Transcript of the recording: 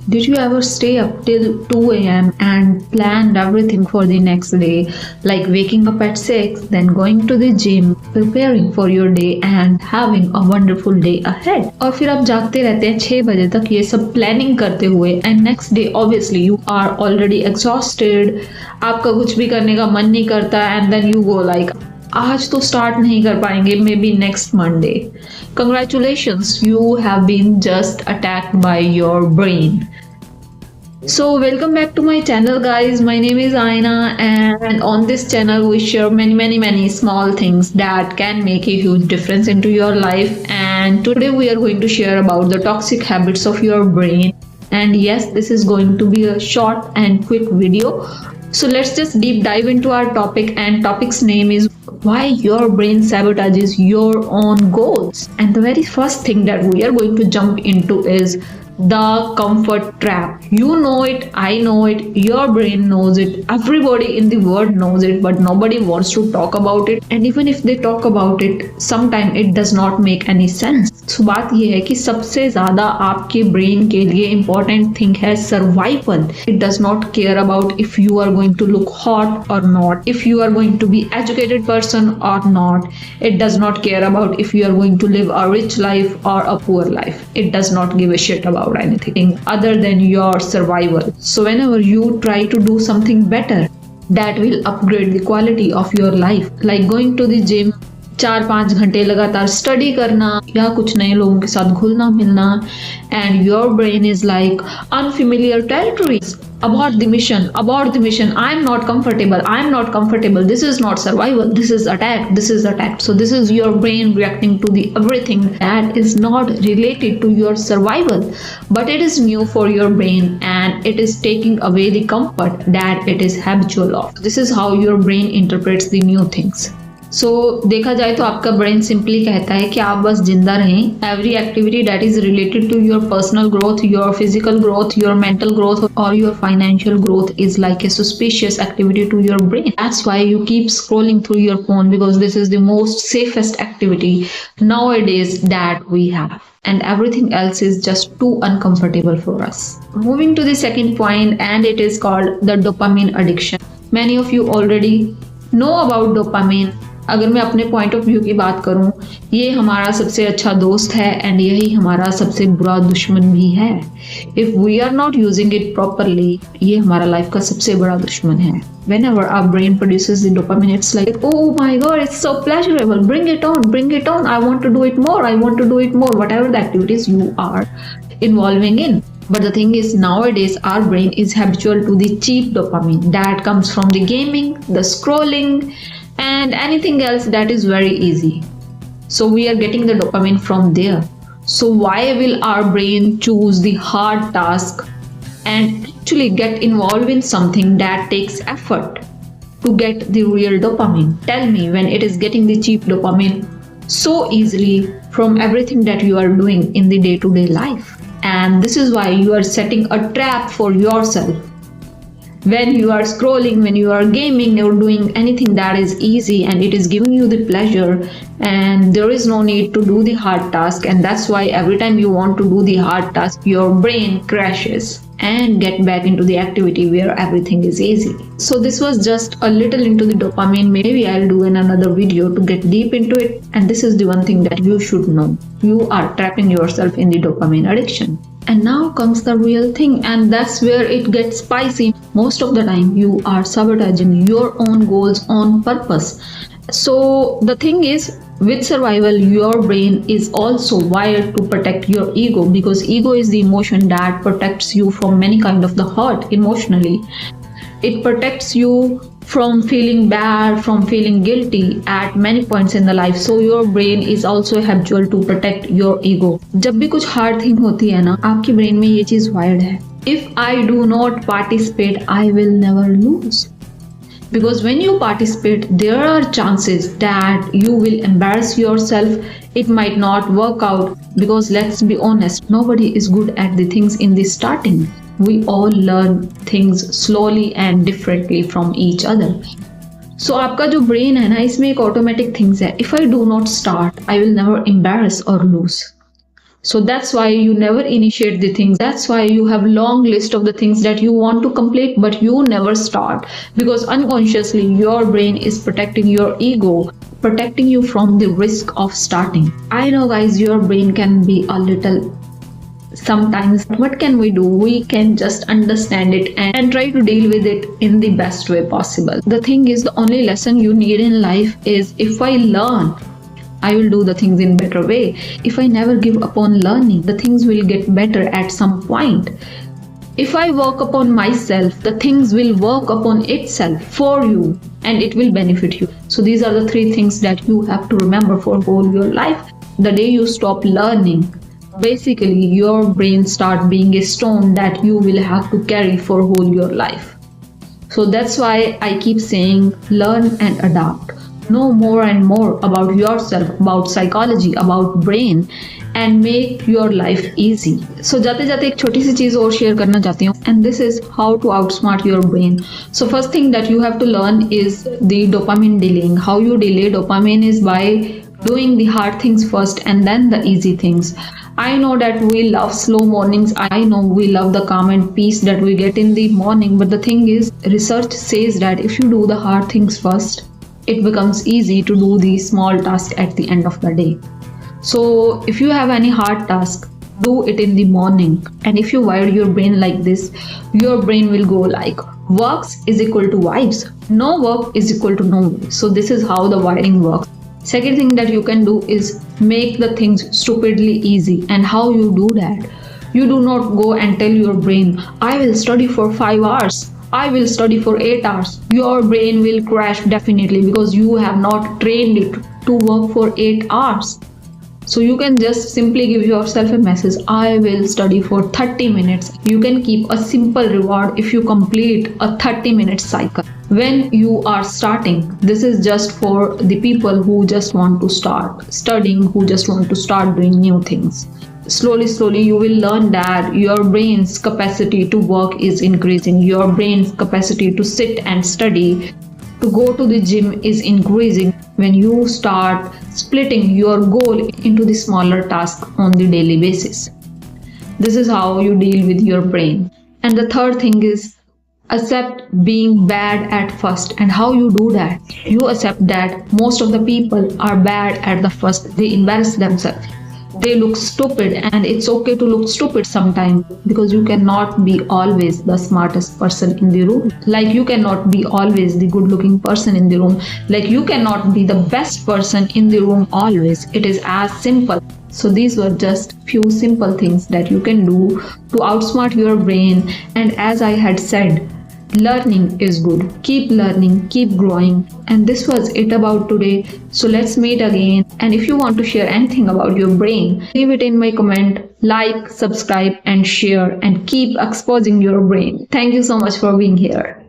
Did you ever stay up till 2 a.m. and planned everything for the next day, like waking up at 6, then going to the gym, preparing for your day and having a wonderful day ahead? और फिर आप जागते रहते हैं 6 बजे तक ये सब प्लानिंग करते हुए and next day obviously you are already exhausted, आपका कुछ भी करने का मन नहीं करता and then you go like आज तो स्टार्ट नहीं कर पाएंगे, may be next Monday. Congratulations, you have been just attacked by your brain. So welcome back to my channel guys. My name is Aina and on this channel we share many small things that can make a huge difference into your life, and today we are going to share about the toxic habits of your brain. And yes, this is going to be a short and quick video. So let's just deep dive into our topic, and topic's name is why your brain sabotages your own goals. And the very first thing that we are going to jump into is the comfort trap. You know it, I know it, your brain knows it, everybody in the world knows it, but nobody wants to talk about it. And even if they talk about it, sometimes it does not make any sense. So बात ये है कि सबसे ज्यादा आपके brain के लिए important thing है survival. It does not care about if you are going to look hot or not, if you are going to be educated person or not. It does not care about if you are going to live a rich life or a poor life. It does not give a shit about anything other than your survival. So whenever you try to do something better that will upgrade the quality of your life, like going to the gym, 4-5 घंटे लगातार study करना या कुछ नए लोगों के साथ घुलना मिलना, and your brain is like unfamiliar territories. Abort the mission, I'm not comfortable, this is not survival, this is attack. So this is your brain reacting to the everything that is not related to your survival, but it is new for your brain and it is taking away the comfort that it is habitual of. This is how your brain interprets the new things. सो देखा जाए तो आपका brain simply कहता है कि आप बस जिंदा रहें. Every activity that is related to your personal growth, your physical growth, your mental growth और your financial growth is like a suspicious activity to your brain. That's why you keep scrolling through your phone, because this is the most safest activity nowadays that we have, and everything else is just too uncomfortable for us. Moving to the second point, and it is called the dopamine addiction. Many of you already know about dopamine. अगर मैं अपने point of view की बात करूं, ये हमारा सबसे अच्छा दोस्त है एंड यही हमारा सबसे बुरा दुश्मन भी है. If we are not using it properly, ये हमारा लाइफ का सबसे बड़ा दुश्मन है. Whenever our brain produces the dopamine, it's like, oh my god, it's so pleasurable, bring it on, I want to do it more, whatever the activities you are involving in. But the thing is, nowadays our brain is habitual to the cheap dopamine that comes from the gaming, the scrolling and anything else that is very easy. So we are getting the dopamine from there. So why will our brain choose the hard task and actually get involved in something that takes effort to get the real dopamine? Tell me, when it is getting the cheap dopamine so easily from everything that you are doing in the day-to-day life. And this is why you are setting a trap for yourself. When you are scrolling, when you are gaming, or doing anything that is easy and it is giving you the pleasure, and there is no need to do the hard task, and that's why every time you want to do the hard task, your brain crashes and get back into the activity where everything is easy. So this was just a little into the dopamine. Maybe I'll do in another video to get deep into it. And this is the one thing that you should know. You are trapping yourself in the dopamine addiction. And now comes the real thing, and that's where it gets spicy. Most of the time you are sabotaging your own goals on purpose. So the thing is, with survival, your brain is also wired to protect your ego, because ego is the emotion that protects you from many kind of the hurt emotionally. It protects you from feeling bad, from feeling guilty at many points in the life. So your brain is also habitual to protect your ego. जब भी कुछ hard thing होती है ना, आपके brain में ये चीज wired है. If I do not participate, I will never lose. Because when you participate, there are chances that you will embarrass yourself. It might not work out, because let's be honest, nobody is good at the things in the starting. We all learn things slowly and differently from each other. So आपका जो brain है ना, इसमें एक automatic things है. If I do not start, I will never embarrass or lose. So that's why you never initiate the things. That's why you have long list of the things that you want to complete, but you never start, because unconsciously your brain is protecting your ego, protecting you from the risk of starting. I know guys, your brain can be a little sometimes. What can we do? We can just understand it and try to deal with it in the best way possible. The thing is, the only lesson you need in life is, if I learn, I will do the things in better way. If I never give up on learning, the things will get better at some point. If I work upon myself, the things will work upon itself for you and it will benefit you. So these are the three things that you have to remember for whole your life. The day you stop learning, basically your brain start being a stone that you will have to carry for whole your life. So that's why I keep saying, learn and adapt. Know more and more about yourself, about psychology, about brain, and make your life easy. So जाते जाते एक छोटी सी चीज और share करना चाहती हूँ, and this is how to outsmart your brain. So first thing that you have to learn is the dopamine delaying. How you delay dopamine is by doing the hard things first and then the easy things. I know that we love slow mornings. I know we love the calm and peace that we get in the morning. But the thing is, research says that if you do the hard things first, it becomes easy to do the small task at the end of the day. So if you have any hard task, do it in the morning. And if you wire your brain like this, your brain will go like, works is equal to vibes. No work is equal to no work. So this is how the wiring works. Second thing that you can do is make the things stupidly easy. And how you do that? You do not go and tell your brain, I will study for 5 hours. I will study for 8 hours. Your brain will crash definitely, because you have not trained it to work for 8 hours. So you can just simply give yourself a message, I will study for 30 minutes. You can keep a simple reward if you complete a 30-minute cycle. When you are starting, this is just for the people who just want to start studying, who just want to start doing new things. Slowly you will learn that your brain's capacity to work is increasing. Your brain's capacity to sit and study, to go to the gym is increasing when you start splitting your goal into the smaller tasks on the daily basis. This is how you deal with your brain. And the third thing is, accept being bad at first. And how you do that? You accept that most of the people are bad at the first. They embarrass themselves. They look stupid, and it's okay to look stupid sometimes, because you cannot be always the smartest person in the room. Like you cannot be always the good looking person in the room. Like you cannot be the best person in the room always. It is as simple. So these were just few simple things that you can do to outsmart your brain. And as I had said, learning is good. Keep learning, keep growing. And this was it about today. So let's meet again. And if you want to share anything about your brain, leave it in my comment. Like, subscribe and share, and keep exposing your brain. Thank you so much for being here.